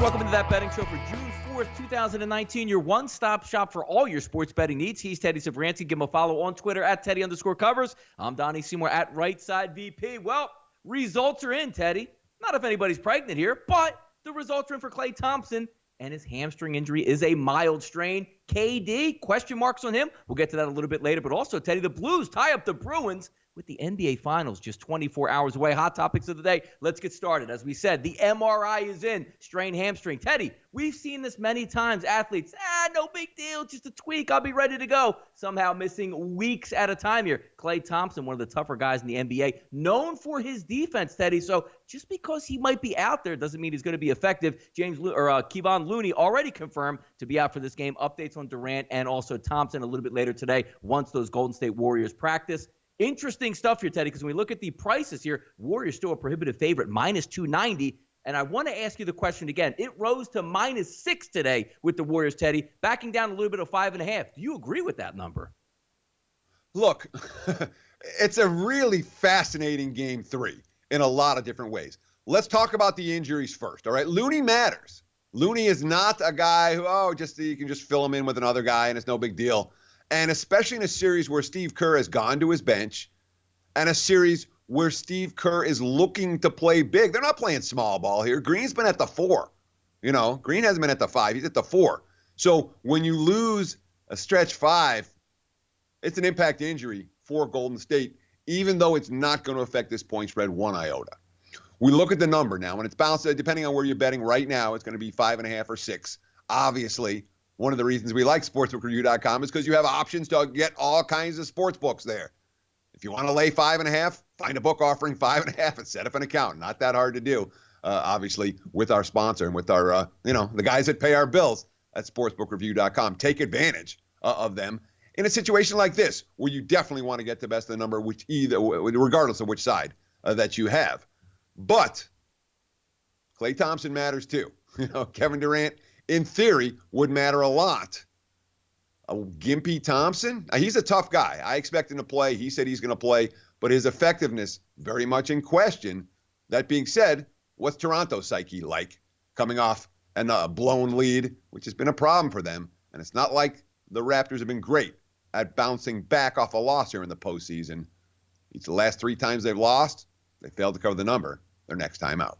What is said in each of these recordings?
folks. Welcome to That Betting Show for June 4th, 2019. Your one-stop shop for all your sports betting needs. He's Teddy Savransky. Give him a follow on Twitter at Teddy_Covers. I'm Donnie Seymour at Right Side VP. Well, results are in, Teddy. Not if anybody's pregnant here, but the results are in for Klay Thompson, and his hamstring injury is a mild strain. KD, question marks on him. We'll get to that a little bit later. But also, Teddy, the Blues tie up the Bruins with the NBA Finals just 24 hours away. Hot topics of the day. Let's get started. As we said, the MRI is in. Strained hamstring. Teddy, we've seen this many times. Athletes, no big deal. Just a tweak. I'll be ready to go. Somehow missing weeks at a time here. Klay Thompson, one of the tougher guys in the NBA, known for his defense, Teddy. So just because he might be out there doesn't mean he's going to be effective. Kevon Looney already confirmed to be out for this game. Updates on Durant and also Thompson a little bit later today once those Golden State Warriors practice. Interesting stuff here, Teddy, because when we look at the prices here, Warriors still a prohibitive favorite, minus 290. And I want to ask you the question again. It rose to minus 6 today with the Warriors, Teddy, backing down a little bit of 5.5. Do you agree with that number? Look, it's a really fascinating game 3 in a lot of different ways. Let's talk about the injuries first, all right? Looney matters. Looney is not a guy who, you can just fill him in with another guy and it's no big deal. And especially in a series where Steve Kerr has gone to his bench and a series where Steve Kerr is looking to play big. They're not playing small ball here. Green's been at the 4. Green hasn't been at the 5. He's at the 4. So when you lose a stretch 5, it's an impact injury for Golden State, even though it's not going to affect this point spread one iota. We look at the number now, and it's bounced, depending on where you're betting right now, it's going to be 5.5 or 6. Obviously, one of the reasons we like sportsbookreview.com is because you have options to get all kinds of sports books there. If you want to lay 5.5, find a book offering 5.5 and set up an account. Not that hard to do, obviously, with our sponsor and with our, the guys that pay our bills at sportsbookreview.com. Take advantage of them in a situation like this, where you definitely want to get the best of the number, regardless of which side that you have. But Klay Thompson matters too. Kevin Durant, in theory, would matter a lot. Gimpy Thompson, he's a tough guy. I expect him to play. He said he's going to play, but his effectiveness very much in question. That being said, what's Toronto's psyche like coming off a blown lead, which has been a problem for them? And it's not like the Raptors have been great at bouncing back off a loss here in the postseason. Each of the last 3 times they've lost, they failed to cover the number their next time out.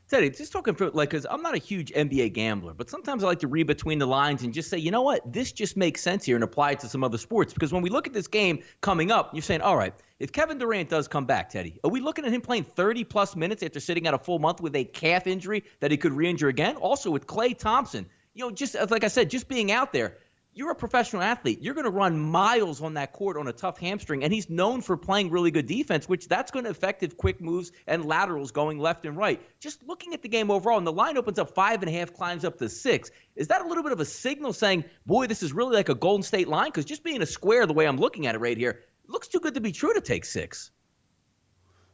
Teddy, just talking for because I'm not a huge NBA gambler, but sometimes I like to read between the lines and just say, you know what, this just makes sense here and apply it to some other sports. Because when we look at this game coming up, you're saying, all right, if Kevin Durant does come back, Teddy, are we looking at him playing 30-plus minutes after sitting out a full month with a calf injury that he could re-injure again? Also with Klay Thompson, just like I said, just being out there. You're a professional athlete. You're going to run miles on that court on a tough hamstring, and he's known for playing really good defense, which that's going to affect his quick moves and laterals going left and right. Just looking at the game overall, and the line opens up 5.5, climbs up to 6. Is that a little bit of a signal saying, boy, this is really like a Golden State line? Because just being a square the way I'm looking at it right here, it looks too good to be true to take 6.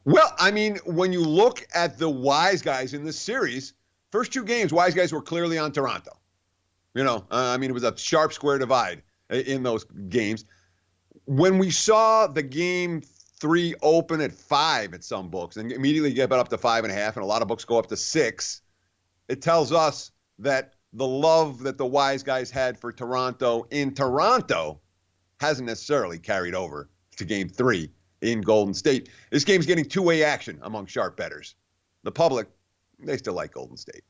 Well, when you look at the wise guys in this series, first 2 games, wise guys were clearly on Toronto. It was a sharp square divide in those games. When we saw the game 3 open at 5 at some books and immediately get up to 5.5, and a lot of books go up to 6, it tells us that the love that the wise guys had for Toronto in Toronto hasn't necessarily carried over to game 3 in Golden State. This game's getting two-way action among sharp bettors. The public, they still like Golden State.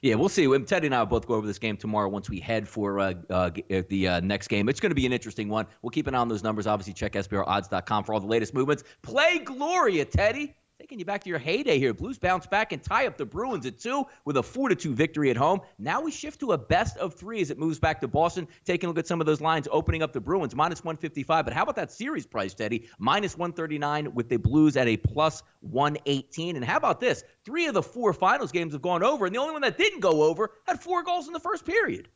Yeah, we'll see. Teddy and I will both go over this game tomorrow once we head for the next game. It's going to be an interesting one. We'll keep an eye on those numbers. Obviously, check SBRodds.com for all the latest movements. Play Gloria, Teddy. Taking you back to your heyday here. Blues bounce back and tie up the Bruins at 2 with a 4-2 victory at home. Now we shift to a best of 3 as it moves back to Boston. Taking a look at some of those lines, opening up the Bruins, minus 155. But how about that series price, Teddy? Minus 139 with the Blues at a plus 118. And how about this? 3 of the 4 finals games have gone over, and the only one that didn't go over had 4 goals in the first period.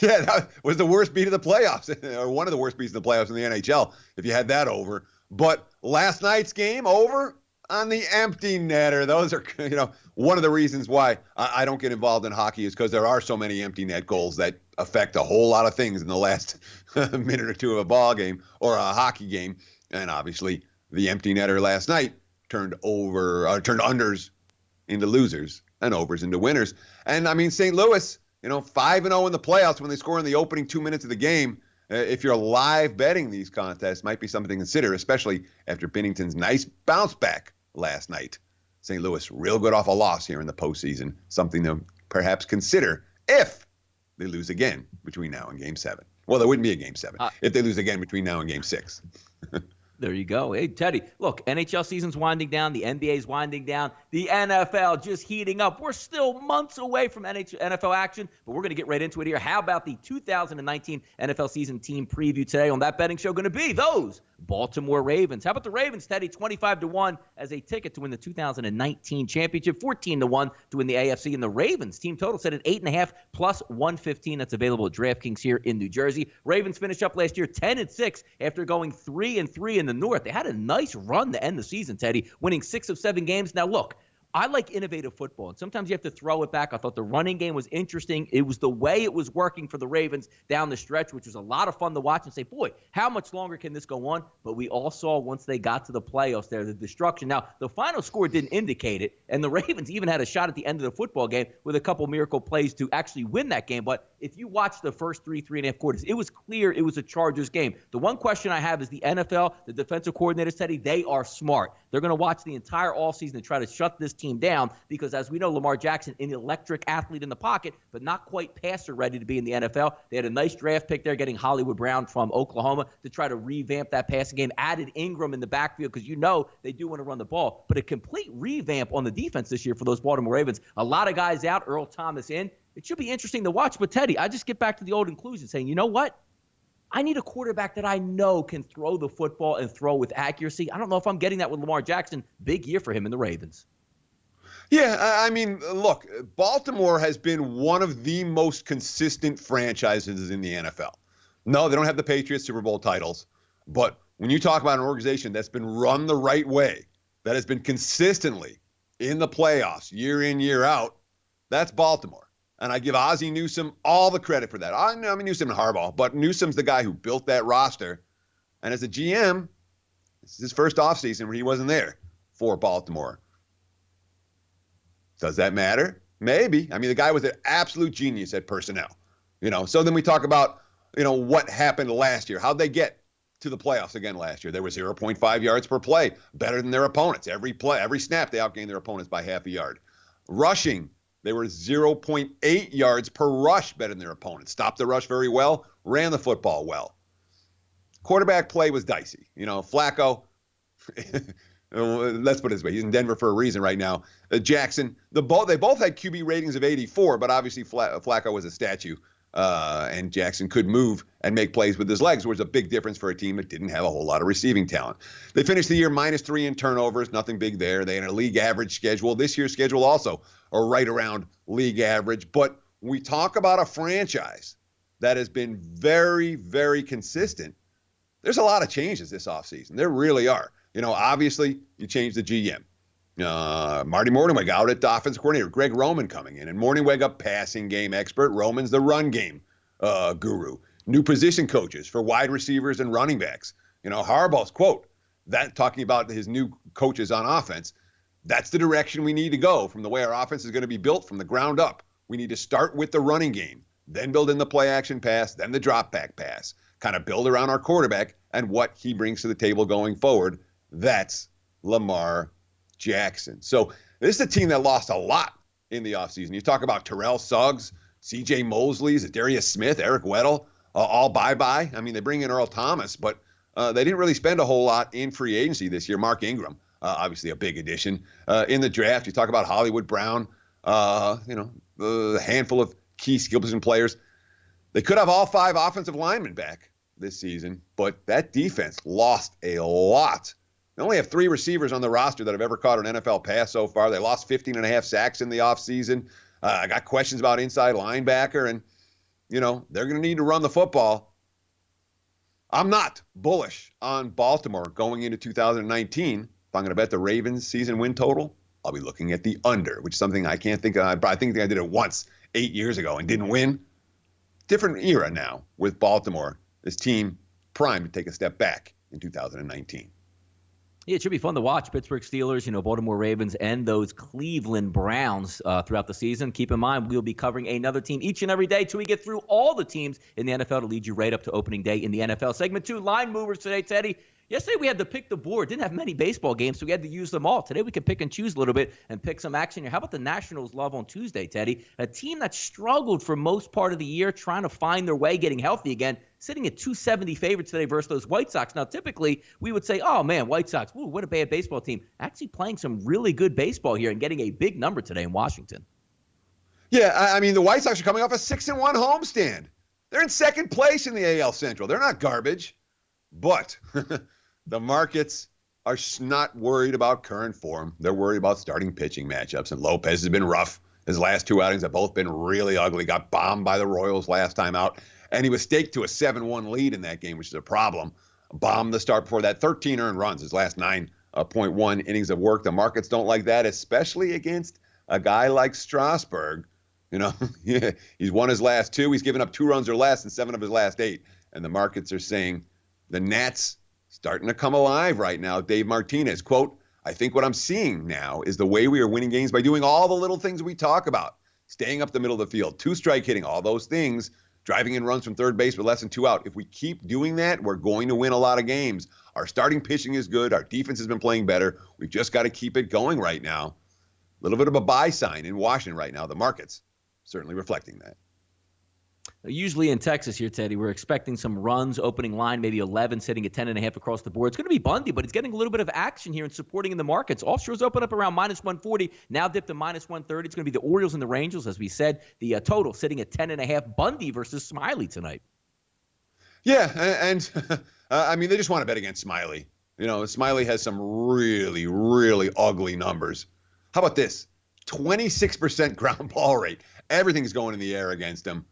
Yeah, that was the worst beat of the playoffs, or one of the worst beats of the playoffs in the NHL, if you had that over. But last night's game over on the empty netter. Those are, one of the reasons why I don't get involved in hockey is because there are so many empty net goals that affect a whole lot of things in the last minute or 2 of a ball game or a hockey game. And obviously the empty netter last night turned unders into losers and overs into winners. And I mean, St. Louis, 5-0 in the playoffs when they score in the opening 2 minutes of the game. If you're live betting these contests, might be something to consider, especially after Binnington's nice bounce back last night. St. Louis real good off a loss here in the postseason, something to perhaps consider if they lose again between now and Game 7. Well, there wouldn't be a Game 7 if they lose again between now and Game 6. There you go. Hey, Teddy, look, NHL season's winding down. The NBA's winding down. The NFL just heating up. We're still months away from NFL action, but we're going to get right into it here. How about the 2019 NFL season team preview today on That Betting Show? Going to be those Baltimore Ravens. How about the Ravens, Teddy? 25-1 as a ticket to win the 2019 championship, 14-1 to win the AFC. And the Ravens team total set at 8.5 plus 115. That's available at DraftKings here in New Jersey. Ravens finished up last year 10-6 after going 3-3 in the North. They had a nice run to end the season, Teddy, winning 6 of 7 games. Now, look, I like innovative football, and sometimes you have to throw it back. I thought the running game was interesting. It was the way it was working for the Ravens down the stretch, which was a lot of fun to watch and say, boy, how much longer can this go on? But we all saw once they got to the playoffs there, the destruction. Now, the final score didn't indicate it, and the Ravens even had a shot at the end of the football game with a couple miracle plays to actually win that game. But if you watch the first 3.5 quarters, it was clear it was a Chargers game. The one question I have is the NFL, the defensive coordinators, Teddy, they are smart. They're going to watch the entire offseason and try to shut this team down because, as we know, Lamar Jackson, an electric athlete in the pocket, but not quite passer ready to be in the NFL. They had a nice draft pick there getting Hollywood Brown from Oklahoma to try to revamp that passing game, added Ingram in the backfield because they do want to run the ball. But a complete revamp on the defense this year for those Baltimore Ravens. A lot of guys out, Earl Thomas in. It should be interesting to watch. But, Teddy, I just get back to the old inclusion saying, you know what? I need a quarterback that I know can throw the football and throw with accuracy. I don't know if I'm getting that with Lamar Jackson. Big year for him in the Ravens. Yeah, I mean, look, Baltimore has been one of the most consistent franchises in the NFL. No, they don't have the Patriots Super Bowl titles. But when you talk about an organization that's been run the right way, that has been consistently in the playoffs year in, year out, that's Baltimore. And I give Ozzie Newsome all the credit for that. I mean, Newsome and Harbaugh, but Newsome's the guy who built that roster. And as a GM, this is his first offseason where he wasn't there for Baltimore. Does that matter? Maybe. I mean, the guy was an absolute genius at personnel. So then we talk about, what happened last year. How'd they get to the playoffs again last year? They were 0.5 yards per play, better than their opponents. Every snap, they outgained their opponents by half a yard. Rushing, they were 0.8 yards per rush better than their opponents. Stopped the rush very well, ran the football well. Quarterback play was dicey. Flacco, let's put it this way. He's in Denver for a reason right now. Jackson, they both had QB ratings of 84, but obviously Flacco was a statue, and Jackson could move and make plays with his legs, which was a big difference for a team that didn't have a whole lot of receiving talent. They finished the year -3 in turnovers, nothing big there. They had a league average schedule. This year's schedule also are right around league average. But we talk about a franchise that has been very, very consistent. There's a lot of changes this offseason. There really are. Obviously, you change the GM. Marty Mornhinweg out at offensive coordinator. Greg Roman coming in. And Mornhinweg, a passing game expert. Roman's the run game guru. New position coaches for wide receivers and running backs. Harbaugh's quote, that talking about his new coaches on offense, that's the direction we need to go from the way our offense is going to be built from the ground up. We need to start with the running game, then build in the play action pass, then the drop back pass, kind of build around our quarterback and what he brings to the table going forward. That's Lamar Jackson. So this is a team that lost a lot in the offseason. You talk about Terrell Suggs, C.J. Mosley, Zadarius Smith, Eric Weddle, all bye-bye. I mean, they bring in Earl Thomas, but they didn't really spend a whole lot in free agency this year. Mark Ingram, obviously a big addition. In the draft, you talk about Hollywood Brown, a handful of key skill position players. They could have all 5 offensive linemen back this season, but that defense lost a lot. They only have 3 receivers on the roster that have ever caught an NFL pass so far. They lost 15.5 sacks in the offseason. I got questions about inside linebacker, and, they're going to need to run the football. I'm not bullish on Baltimore going into 2019. If I'm going to bet the Ravens season win total, I'll be looking at the under, which is something I can't think of. I think I did it once 8 years ago and didn't win. Different era now with Baltimore. This team primed to take a step back in 2019. Yeah, it should be fun to watch Pittsburgh Steelers, Baltimore Ravens, and those Cleveland Browns throughout the season. Keep in mind, we'll be covering another team each and every day till we get through all the teams in the NFL to lead you right up to opening day in the NFL. Segment 2, line movers today, Teddy. Yesterday we had to pick the board. Didn't have many baseball games, so we had to use them all. Today we can pick and choose a little bit and pick some action here. How about the Nationals love on Tuesday, Teddy? A team that struggled for most part of the year trying to find their way, getting healthy again, sitting at 270 favorites today versus those White Sox. Now, typically we would say, oh, man, White Sox, ooh, what a bad baseball team. Actually playing some really good baseball here and getting a big number today in Washington. Yeah, I mean, the White Sox are coming off a 6-1 homestand. They're in second place in the AL Central. They're not garbage, but the markets are not worried about current form. They're worried about starting pitching matchups, and Lopez has been rough. His last two outings have both been really ugly. Got bombed by the Royals last time out, and he was staked to a 7-1 lead in that game, which is a problem. Bombed the start before that, 13 earned runs, his last 9.1 innings of work. The markets don't like that, especially against a guy like Strasburg. He's won his last 2. He's given up 2 runs or less in 7 of his last 8. And the markets are saying the Nats starting to come alive right now. Dave Martinez, quote, I think what I'm seeing now is the way we are winning games by doing all the little things we talk about. Staying up the middle of the field, 2-strike hitting, all those things, driving in runs from third base with less than 2 out. If we keep doing that, we're going to win a lot of games. Our starting pitching is good. Our defense has been playing better. We've just got to keep it going right now. A little bit of a buy sign in Washington right now. The markets certainly reflecting that. Usually in Texas here, Teddy, we're expecting some runs, opening line, maybe 11, sitting at 10.5 across the board. It's going to be Bundy, but it's getting a little bit of action here and supporting in the markets. Offshore's open up around -140, now dipped to -130. It's going to be the Orioles and the Rangers, as we said. The total sitting at 10.5. Bundy versus Smiley tonight. Yeah, and I mean, they just want to bet against Smiley. Smiley has some really, really ugly numbers. How about this? 26% ground ball rate. Everything's going in the air against him.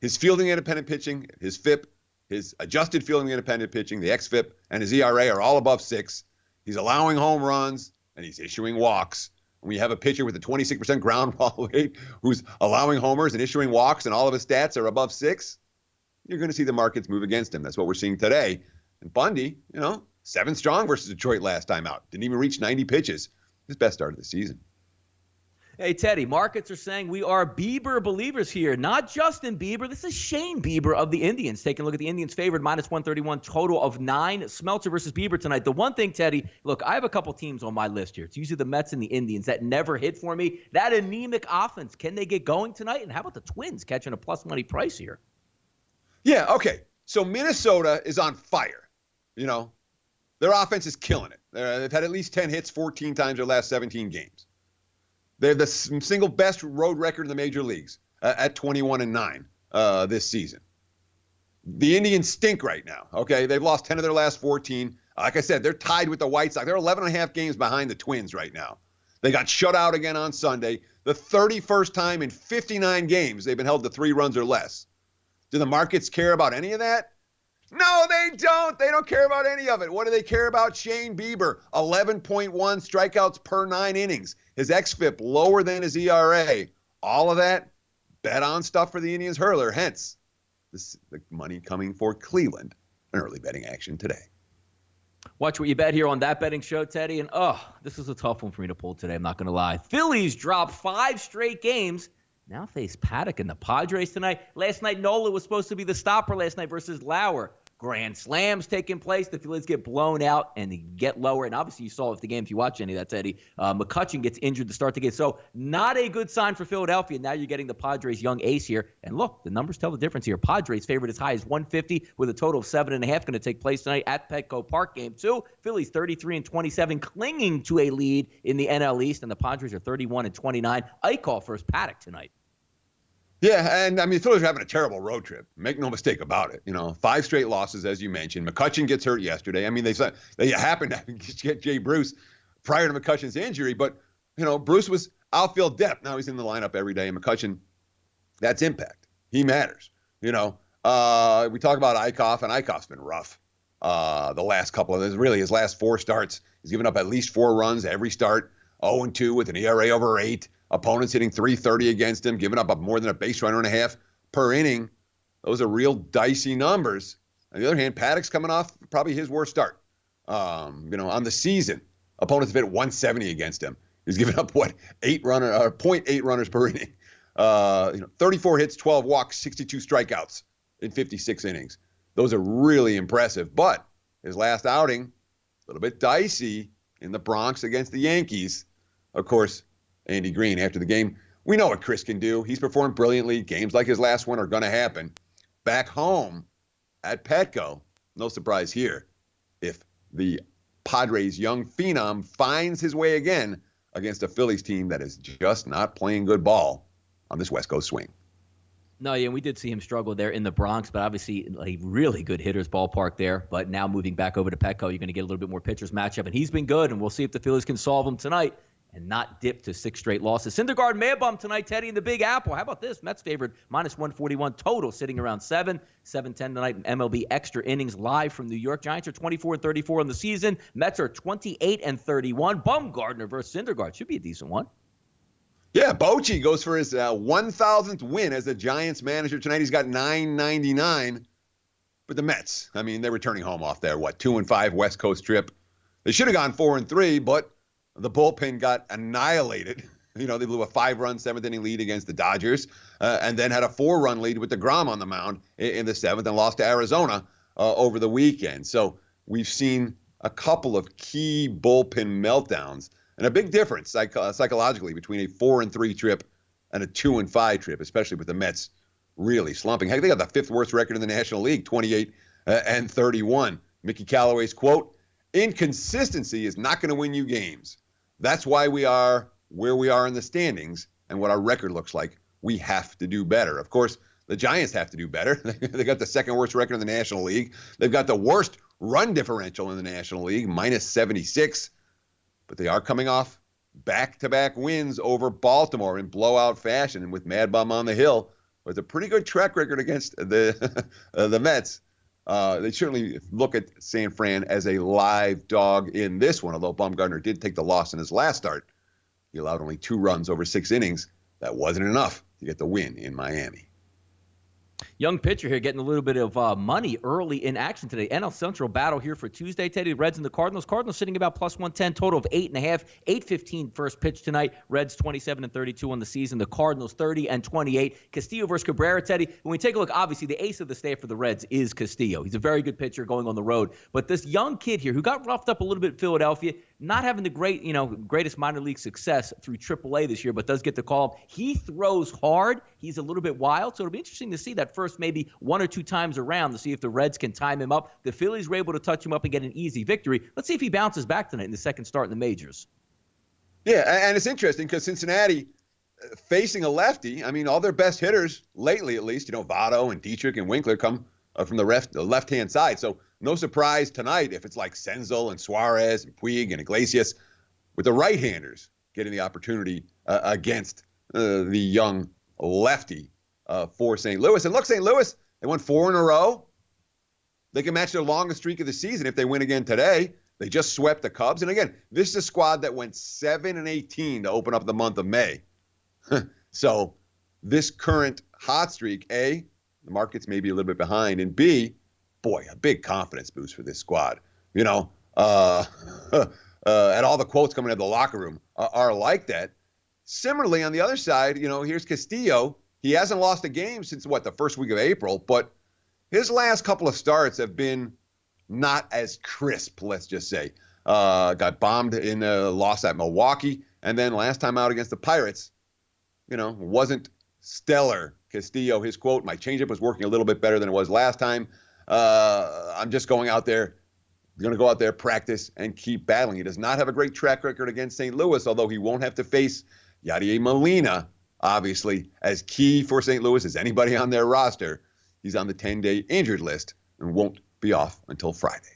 His fielding independent pitching, his FIP, his adjusted fielding independent pitching, the xFIP, and his ERA are all above 6. He's allowing home runs, and he's issuing walks. When you have a pitcher with a 26% ground ball rate who's allowing homers and issuing walks, and all of his stats are above 6, you're going to see the markets move against him. That's what we're seeing today. And Bundy, 7 strong versus Detroit last time out. Didn't even reach 90 pitches. His best start of the season. Hey, Teddy, markets are saying we are Bieber believers here. Not Justin Bieber. This is Shane Bieber of the Indians. Taking a look at the Indians favored, -131, total of 9. Smeltzer versus Bieber tonight. The one thing, Teddy, look, I have a couple teams on my list here. It's usually the Mets and the Indians that never hit for me. That anemic offense, can they get going tonight? And how about the Twins catching a plus money price here? Yeah, okay. So Minnesota is on fire. Their offense is killing it. They've had at least 10 hits 14 times their last 17 games. They have the single best road record in the major leagues at 21-9 this season. The Indians stink right now, okay? They've lost 10 of their last 14. Like I said, they're tied with the White Sox. They're 11.5 games behind the Twins right now. They got shut out again on Sunday. The 31st time in 59 games they've been held to 3 runs or less. Do the markets care about any of that? No, they don't. They don't care about any of it. What do they care about? Shane Bieber, 11.1 strikeouts per 9 innings. His xFIP lower than his ERA. All of that, bet on stuff for the Indians hurler. Hence, the money coming for Cleveland. An early betting action today. Watch what you bet here on That Betting Show, Teddy. And, this is a tough one for me to pull today. I'm not going to lie. Phillies dropped 5 straight games. Now face Paddock and the Padres tonight. Last night, Nola was supposed to be the stopper last night versus Lauer. Grand slams taking place. The Phillies get blown out and they get lower. And obviously you saw it the game if you watch any of that, Teddy. McCutchen gets injured to start the game. So not a good sign for Philadelphia. Now you're getting the Padres' young ace here. And look, the numbers tell the difference here. Padres favored as high as 150 with a total of 7.5 going to take place tonight at Petco Park. Game 2. Phillies 33-27 clinging to a lead in the NL East. And the Padres are 31-29. Eichhoff versus Paddock tonight. Yeah, and I mean, the Phillies are having a terrible road trip. Make no mistake about it. 5 straight losses, as you mentioned. McCutchen gets hurt yesterday. I mean, they happened to get Jay Bruce prior to McCutchen's injury, but, Bruce was outfield depth. Now he's in the lineup every day, and McCutchen, that's impact. He matters. We talk about Eichhoff, and Eichhoff's been rough the last couple of his last 4 starts. He's given up at least 4 runs every start, 0-2 with an ERA over 8. Opponents hitting .330 against him, giving up more than a base runner and a half per inning. Those are real dicey numbers. On the other hand, Paddock's coming off probably his worst start On the season, opponents have hit 170 against him. He's given up 0.8 runners per inning. 34 hits, 12 walks, 62 strikeouts in 56 innings. Those are really impressive. But his last outing, a little bit dicey in the Bronx against the Yankees. Of course, Andy Green, after the game, we know what Chris can do. He's performed brilliantly. Games like his last one are going to happen. Back home at Petco, no surprise here, if the Padres' young phenom finds his way again against a Phillies team that is just not playing good ball on this West Coast swing. No, yeah, we did see him struggle there in the Bronx, but obviously a really good hitter's ballpark there. But now moving back over to Petco, you're going to get a little bit more pitchers matchup, and he's been good, and we'll see if the Phillies can solve him tonight and not dip to 6 straight losses. Syndergaard may have bumped tonight, Teddy, in the Big Apple. How about this? Mets favored -141 total, sitting around 7. 7-10 tonight in MLB extra innings live from New York. Giants are 24-34 on the season. Mets are 28-31. Bumgarner versus Syndergaard. Should be a decent one. Yeah, Bochy goes for his 1,000th win as the Giants manager tonight. He's got $9.99. But the Mets, I mean, they're returning home off their, 2-5 West Coast trip. They should have gone 4-3, but the bullpen got annihilated. They blew a 5-run 7th-inning lead against the Dodgers and then had a 4-run lead with DeGrom on the mound in the 7th and lost to Arizona over the weekend. So we've seen a couple of key bullpen meltdowns. And a big difference psychologically between a 4-3 trip and a 2-5 trip, especially with the Mets really slumping. Heck, they got the 5th worst record in the National League, 28-31. Mickey Callaway's quote, "Inconsistency is not going to win you games. That's why we are where we are in the standings and what our record looks like. We have to do better." Of course, the Giants have to do better. They got the 2nd worst record in the National League. They've got the worst run differential in the National League, -76. But they are coming off back-to-back wins over Baltimore in blowout fashion, and with Mad Bum on the hill, with a pretty good track record against the Mets. They certainly look at San Fran as a live dog in this one, although Bumgarner did take the loss in his last start. He allowed only 2 runs over 6 innings. That wasn't enough to get the win in Miami. Young pitcher here getting a little bit of money early in action today. NL Central battle here for Tuesday, Teddy. The Reds and the Cardinals. Cardinals sitting about +110, total of 8.5. 8:15 first pitch tonight. Reds 27-32 on the season. The Cardinals 30-28. Castillo versus Cabrera, Teddy. When we take a look, obviously the ace of the staff for the Reds is Castillo. He's a very good pitcher going on the road. But this young kid here who got roughed up a little bit in Philadelphia, not having the greatest minor league success through AAA this year, but does get the call. He throws hard. He's a little bit wild, so it'll be interesting to see that first maybe 1 or 2 times around to see if the Reds can time him up. The Phillies were able to touch him up and get an easy victory. Let's see if he bounces back tonight in the second start in the majors. Yeah, and it's interesting because Cincinnati facing a lefty, I mean, all their best hitters lately, at least, Votto and Dietrich and Winkler come from the left-hand side. So no surprise tonight if it's like Senzel and Suarez and Puig and Iglesias with the right-handers getting the opportunity against the young lefty for St. Louis. And look, St. Louis, they won 4 in a row. They can match their longest streak of the season if they win again today. They just swept the Cubs. And again, this is a squad that went 7-18 to open up the month of May. So this current hot streak, A, the market's maybe a little bit behind, and B, boy, a big confidence boost for this squad. And all the quotes coming out of the locker room are like that. Similarly, on the other side, here's Castillo. He hasn't lost a game since, the first week of April, but his last couple of starts have been not as crisp, let's just say. Got bombed in a loss at Milwaukee, and then last time out against the Pirates, wasn't stellar. Castillo, his quote, "My changeup was working a little bit better than it was last time. I'm just going to go out there, practice, and keep battling." He does not have a great track record against St. Louis, although he won't have to face Yadier Molina, obviously, as key for St. Louis as anybody on their roster. He's on the 10-day injured list and won't be off until Friday.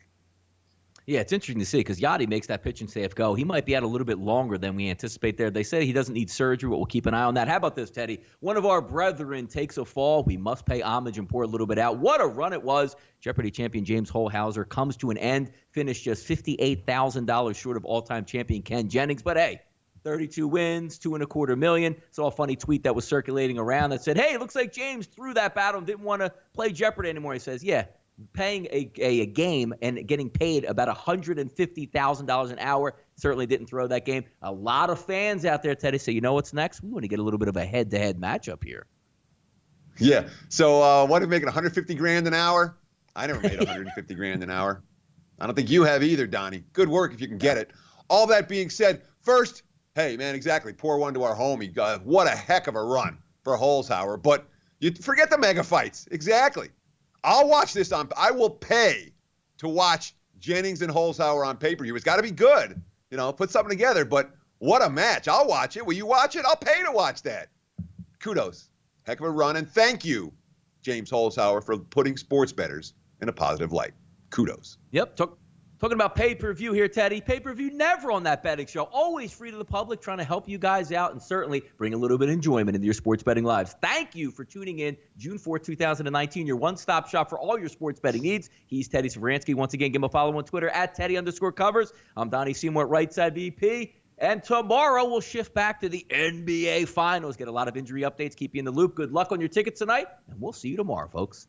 Yeah, it's interesting to see because Yachty makes that pitching staff go. He might be out a little bit longer than we anticipate there. They say he doesn't need surgery, but we'll keep an eye on that. How about this, Teddy? One of our brethren takes a fall. We must pay homage and pour a little bit out. What a run it was. Jeopardy champion James Holzhauer comes to an end, finished just $58,000 short of all-time champion Ken Jennings. But hey, 32 wins, $2.25 million. Saw a funny tweet that was circulating around that said, "Hey, it looks like James threw that battle and didn't want to play Jeopardy anymore." He says, "Yeah, paying a game and getting paid about $150,000 an hour. Certainly didn't throw that game. A lot of fans out there, Teddy, say, you know what's next? We want to get a little bit of a head-to-head matchup here. Yeah. So what are we making, 150 grand an hour? I never made 150 grand an hour. I don't think you have either, Donnie. Good work if you can get it. All that being said, first, hey, man, exactly. Pour one to our homie. What a heck of a run for Holzhauer. But you forget the mega fights. Exactly. I'll watch this I will pay to watch Jennings and Holzhauer on pay-per-view. It's got to be good. Put something together. But what a match. I'll watch it. Will you watch it? I'll pay to watch that. Kudos. Heck of a run. And thank you, James Holzhauer, for putting sports bettors in a positive light. Kudos. Yep. Talking about pay-per-view here, Teddy. Pay-per-view never on that betting show. Always free to the public, trying to help you guys out and certainly bring a little bit of enjoyment into your sports betting lives. Thank you for tuning in June 4th, 2019, your one-stop shop for all your sports betting needs. He's Teddy Savransky. Once again, give him a follow on Twitter at Teddy_Covers. I'm Donnie Seymour at Right Side VP. And tomorrow we'll shift back to the NBA Finals. Get a lot of injury updates. Keep you in the loop. Good luck on your tickets tonight. And we'll see you tomorrow, folks.